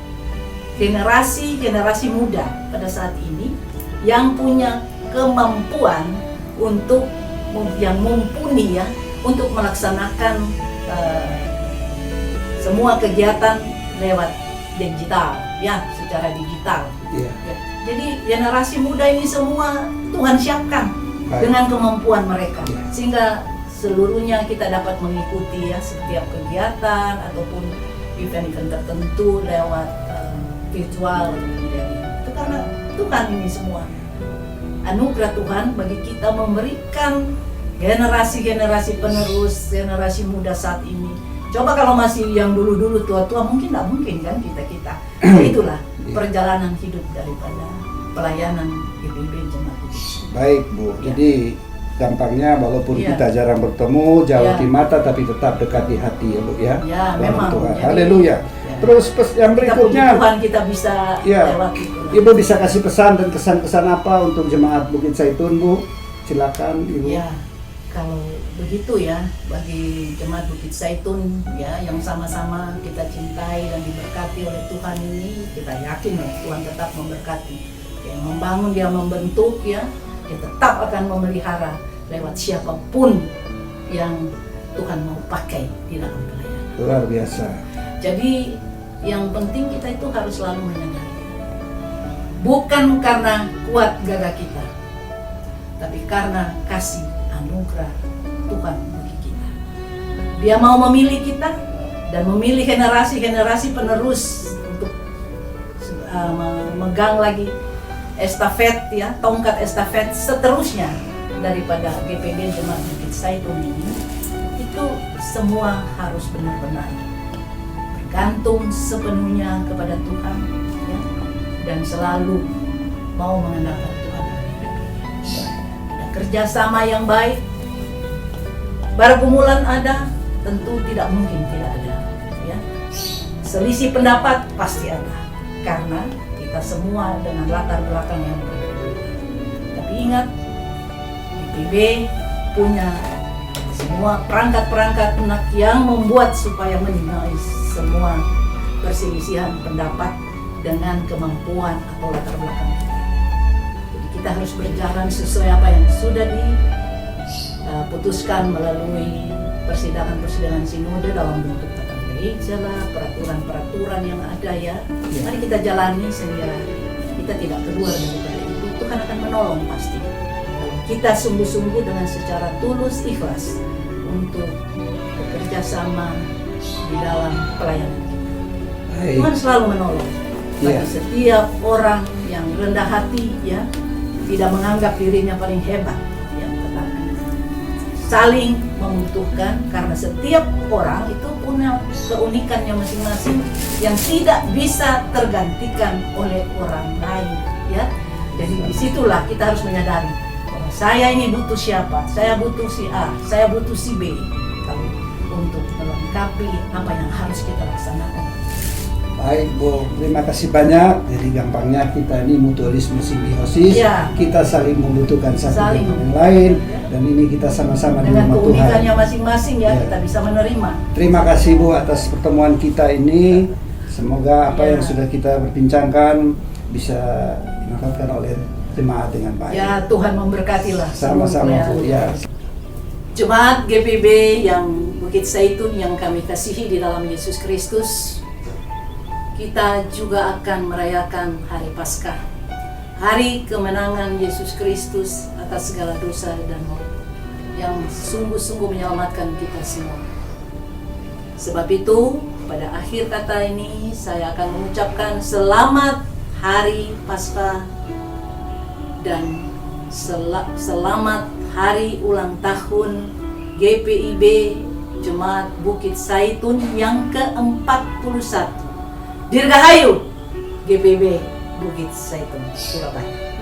generasi muda pada saat ini yang punya kemampuan untuk yang mumpuni ya untuk melaksanakan semua kegiatan lewat digital ya, secara digital. Jadi generasi muda ini semua Tuhan siapkan dengan kemampuan mereka, sehingga seluruhnya kita dapat mengikuti ya setiap kegiatan ataupun event-event tertentu lewat virtual. Itu karena Tuhan ini semua anugerah Tuhan bagi kita memberikan generasi-generasi penerus, generasi muda saat ini. Coba kalau masih yang dulu-dulu tua-tua mungkin nggak mungkin kan kita. Itulah perjalanan hidup daripada pelayanan GPIB Jemaat Bukit. Baik Bu, jadi gampangnya walaupun kita jarang bertemu, jauh di mata tapi tetap dekat di hati ya Bu ya. Ya memang. Tuhan. Haleluya. Terus yang berikutnya Tuhan kita bisa lewat itu. Ibu bisa kasih pesan dan kesan-kesan apa untuk Jemaat Bukit Zaitun Bu? Silakan Ibu. Ya, kalau begitu ya bagi Jemaat Bukit Zaitun ya yang sama-sama kita cintai dan diberkati oleh Tuhan ini, kita yakin ya Tuhan tetap memberkati. Dia membangun, dia membentuk ya, dia tetap akan memelihara lewat siapapun yang Tuhan mau pakai di dalam pelayanan. Luar biasa. Jadi yang penting kita itu harus selalu menyadari, bukan karena kuat gagah kita, tapi karena kasih anugerah Tuhan bagi kita. Dia mau memilih kita dan memilih generasi-generasi penerus untuk memegang lagi estafet ya, tongkat estafet seterusnya daripada GPB Jemaat Bukit Zaitun ini. Itu semua harus benar-benar bergantung sepenuhnya kepada Tuhan ya, dan selalu mau mengandalkan Tuhan. Ada kerjasama yang baik, pergumulan ada, tentu tidak mungkin tidak ada ya. Selisih pendapat pasti ada karena kita semua dengan latar belakang yang berbeda. Tapi ingat, GPIB punya semua perangkat-perangkat yang membuat supaya minimize semua perselisihan pendapat dengan kemampuan atau latar belakang kita. Jadi kita harus berjalan sesuai apa yang sudah diputuskan melalui persidangan-persidangan sinode dalam bentuk tata gereja lah, peraturan-peraturan yang ada ya. Mari kita jalani sehingga kita tidak keluar daripada itu. Tuhan akan menolong pasti. Kalau kita sungguh-sungguh dengan secara tulus ikhlas untuk bekerja sama di dalam pelayanan kita. Tuhan selalu menolong bagi setiap orang yang rendah hati ya, tidak menganggap dirinya paling hebat ya, tetapi saling membutuhkan karena setiap orang itu punya keunikannya masing-masing yang tidak bisa tergantikan oleh orang lain ya. Jadi disitulah kita harus menyadari bahwa saya ini butuh siapa, saya butuh si A, saya butuh si B kalau untuk melengkapi apa yang harus kita laksanakan. Baik Bu, terima kasih banyak. Jadi gampangnya kita ini mutualisme simbiosis, kita saling membutuhkan satu dengan yang lain, dan ini kita sama-sama di rumah Tuhan. Dengan keunikannya masing-masing ya, kita bisa menerima. Terima kasih Bu atas pertemuan kita ini. Semoga apa yang sudah kita perbincangkan bisa dimanfaatkan oleh jemaat dengan baik. Ya, Tuhan memberkatilah. Sama-sama Bu ya. Jemaat GPIB yang Bukit Zaitun yang kami kasihi di dalam Yesus Kristus, kita juga akan merayakan Hari Paskah, hari kemenangan Yesus Kristus atas segala dosa dan maut yang sungguh-sungguh menyelamatkan kita semua. Sebab itu, pada akhir kata ini saya akan mengucapkan selamat Hari Paskah dan selamat Hari Ulang Tahun GPIB Jemaat Bukit Zaitun yang ke-41. Dirgahayu GPIB Bukit Zaitun, Surabaya.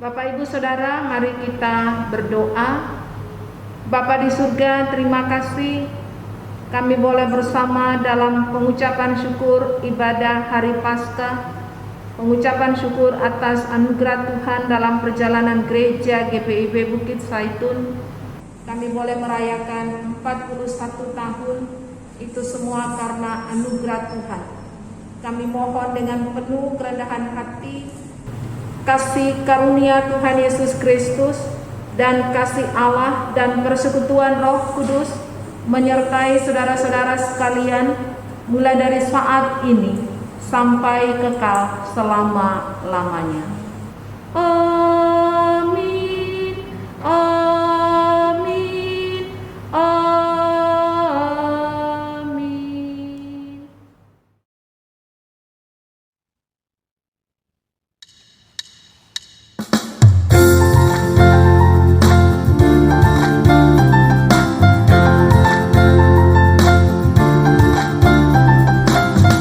Bapak Ibu Saudara, mari kita berdoa. Bapa di surga, terima kasih kami boleh bersama dalam pengucapan syukur ibadah hari Paskah. Pengucapan syukur atas anugerah Tuhan dalam perjalanan gereja GPIB Bukit Saitun. Kami boleh merayakan 41 tahun, itu semua karena anugerah Tuhan. Kami mohon dengan penuh kerendahan hati, kasih karunia Tuhan Yesus Kristus dan kasih Allah dan persekutuan Roh Kudus menyertai saudara-saudara sekalian mulai dari saat ini sampai kekal selama-lamanya. Amin. Amin. Amin.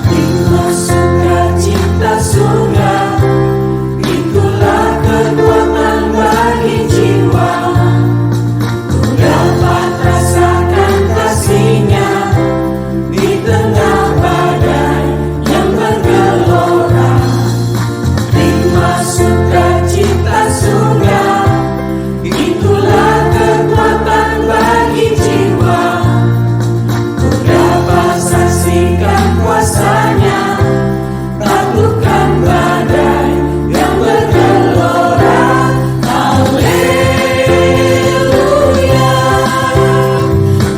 Itulah sukacita surga, itulah kekuatan bagi jiwa. Ku dapat rasakan kasih-Nya di tengah badai yang bergelora. Nikmat sukacita surga, itulah kekuatan bagi jiwa. Ku dapat saksikan kuasa-Nya, taklukkan badai yang bergelora. Haleluya,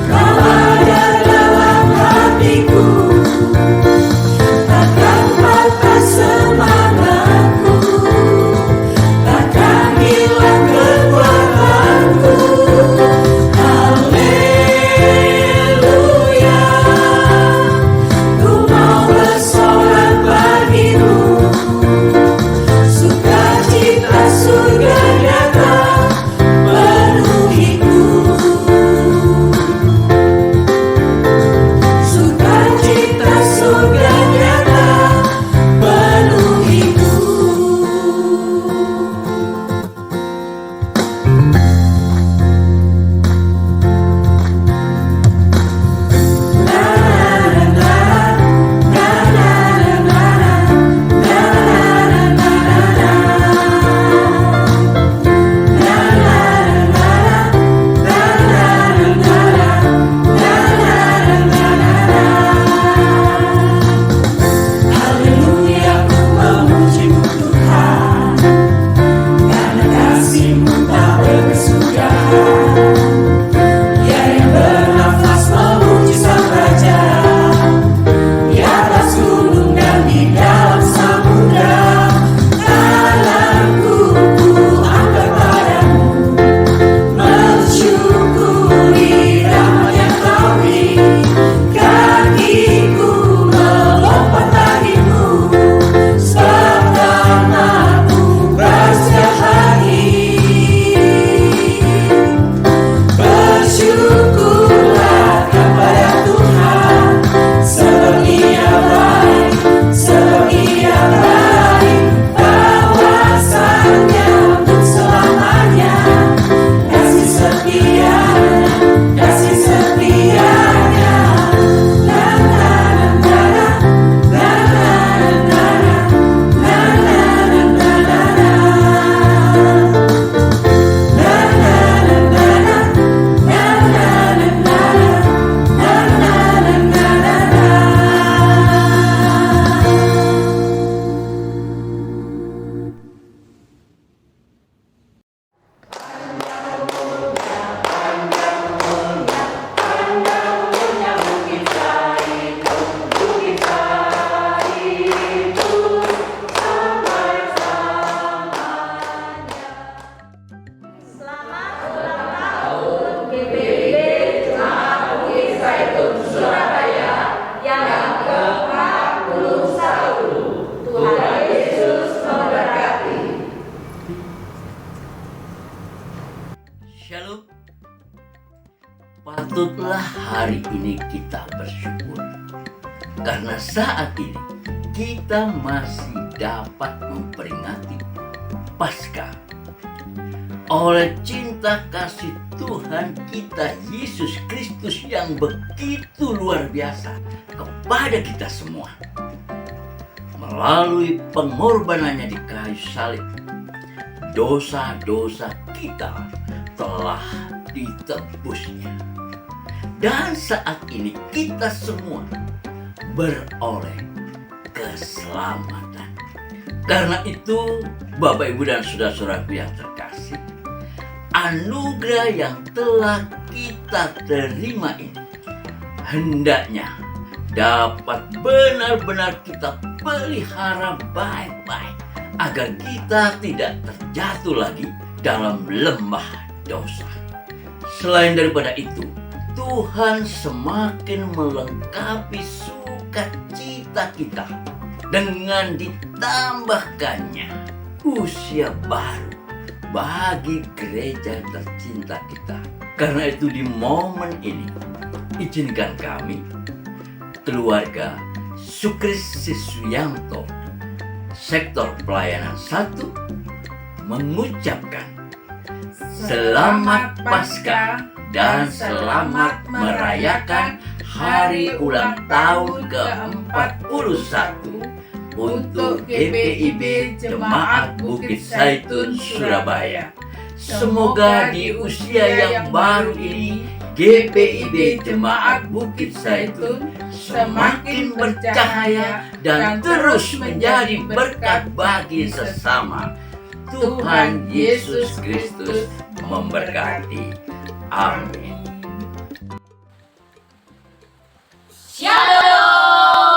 Kau ada dalam hatiku, takkan patah semangatku, takkan hilang kekuatanku. Haleluya, ku mau bersorak bagimu, sukacita surga nyata penuhiku. Sukacita surga nyata penuhiku. Haleluya, ku memuji-Mu Tuhan, karena kasih-Mu tak berkesudahan. Dia yang bernafas memuji Sang Raja, di atas gunung dan di dalam samudra. Tanganku ku angkat padamu, mensyukuri rahmat yang Kau beri. Kakiku melompat bagimu, sebab namamu bersetiap hari. Bersyukurlah kepada Tuhan, sebab Ia baik, sebab Ia baik. Bahwasanya untuk selamanya, kasih setianya, kasih setianya. La la la la la la la la la Shalom. Patutlah hari ini kita bersyukur, karena saat ini kita masih dapat memperingati Paskah, oleh cinta kasih Tuhan kita Yesus Kristus yang begitu luar biasa kepada kita semua. Melalui pengorbanannya di kayu salib, dosa-dosa kita telah ditebusnya. Dan saat ini kita semua beroleh keselamatan. Karena itu, Bapak, Ibu, dan saudara-saudaraku yang terkasih, anugerah yang telah kita terima ini hendaknya dapat benar-benar kita pelihara baik-baik agar kita tidak terjatuh lagi dalam lembah dosa. Selain daripada itu, Tuhan semakin melengkapi sukacita kita dengan ditambahkannya usia baru bagi gereja tercinta kita. Karena itu di momen ini, izinkan kami, keluarga Sukris Siswianto, sektor pelayanan 1, mengucapkan Selamat Paskah dan selamat merayakan hari ulang tahun ke-41 untuk GPIB Jemaat Bukit Zaitun Surabaya. Semoga di usia yang baru ini GPIB Jemaat Bukit Zaitun semakin bercahaya dan terus menjadi berkat bagi sesama. Tuhan Yesus Kristus memberkati. Amin. Shalom.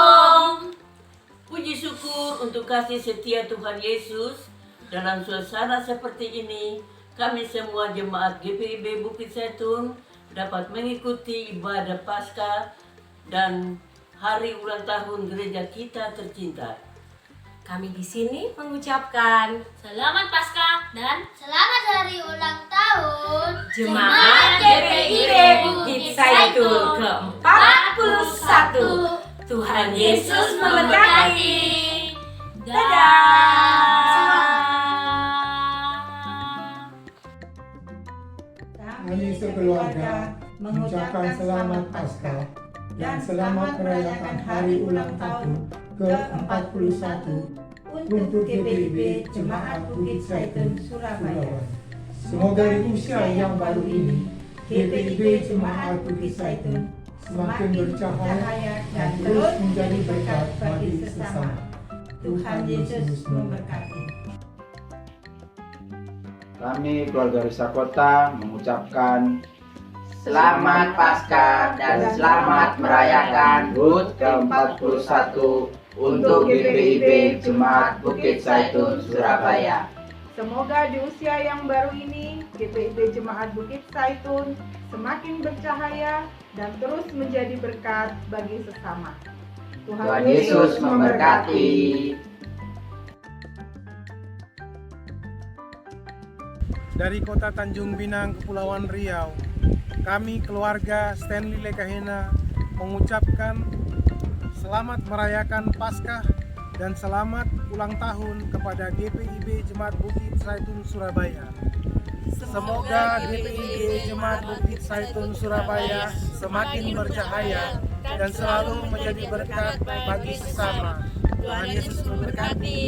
Puji syukur untuk kasih setia Tuhan Yesus. Dalam suasana seperti ini, kami semua jemaat GPIB Bukit Zaitun dapat mengikuti ibadah Paskah dan hari ulang tahun gereja kita tercinta. Kami di sini mengucapkan Selamat Paskah dan selamat hari ulang tahun Jemaat GPIB Bukit Zaitun ke-41. Tuhan Yesus memberkati. Dadah. Kami sekeluarga mengucapkan selamat Paskah dan selamat merayakan hari ulang tahun ke-41 untuk GPIB Jemaat Bukit Zaitun Surabaya. Semoga di usia yang baru ini GPIB Jemaat Bukit Zaitun semakin bercahaya dan terus menjadi berkat bagi sesama. Tuhan Yesus memberkati. Kami keluarga Risa Kota mengucapkan Selamat Paskah dan selamat merayakan HUT ke-41 untuk GPIB Jemaat Bukit Zaitun Surabaya. Semoga di usia yang baru ini GPIB Jemaat Bukit Zaitun semakin bercahaya dan terus menjadi berkat bagi sesama. Tuhan Yesus memberkati. Dari kota Tanjung Pinang, Kepulauan Riau, kami keluarga Stanley Lekahena mengucapkan selamat merayakan Paskah dan selamat ulang tahun kepada GPIB Jemaat Bukit Zaitun Surabaya. Semoga GPIB Jemaat Bukit Zaitun Surabaya semakin bercahaya dan selalu menjadi berkat bagi sesama. Tuhan Yesus memberkati.